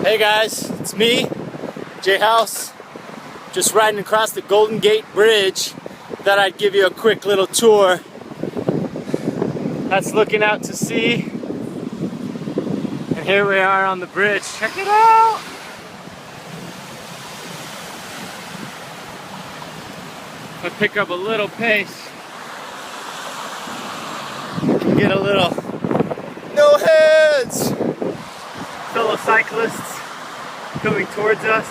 Hey guys, it's me, Jay House, just riding across the Golden Gate Bridge. Thought I'd give you a quick little tour. That's looking out to sea. And here we are on the bridge. Check it out! I'll pick up a little pace. Get a little no heads! Fellow cyclists coming towards us.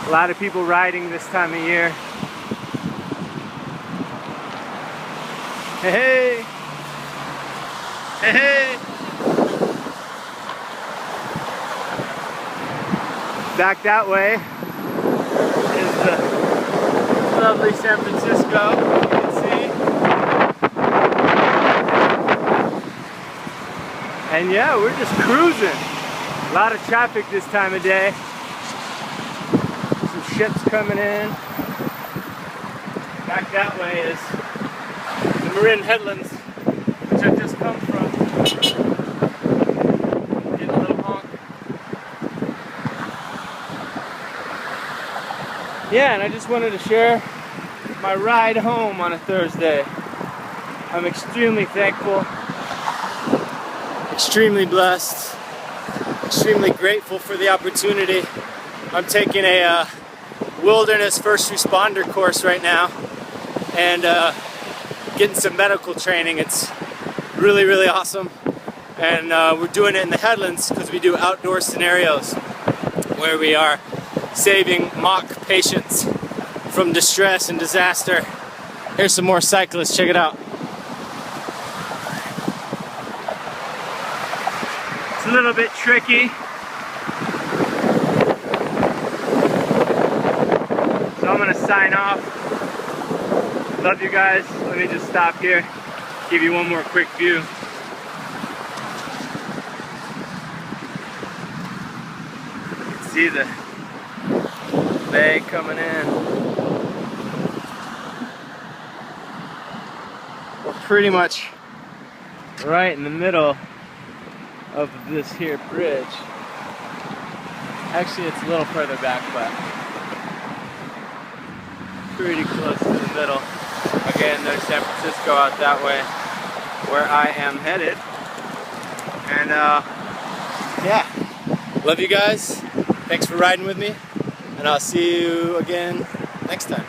A lot of people riding this time of year. Hey, hey! Hey, hey! Back that way is the lovely San Francisco, you can see. And yeah, we're just cruising. A lot of traffic this time of day. Some ships coming in. Back that way is the Marin Headlands, which I've just come from. Getting a little honk. Yeah, and I just wanted to share my ride home on a Thursday. I'm extremely thankful, extremely blessed, extremely grateful for the opportunity. I'm taking a wilderness first responder course right now and getting some medical training. It's really, really awesome. And we're doing it in the Headlands because we do outdoor scenarios where we are saving mock patients from distress and disaster. Here's some more cyclists, check it out. It's a little bit tricky. So I'm gonna sign off. Love you guys. Let me just stop here. Give you one more quick view. You can see the bay coming in. We're pretty much right in the middle of this here bridge. Actually, it's a little further back, but pretty close to the middle. Again, there's San Francisco out that way, where I am headed. And yeah, love you guys. Thanks for riding with me, and I'll see you again next time.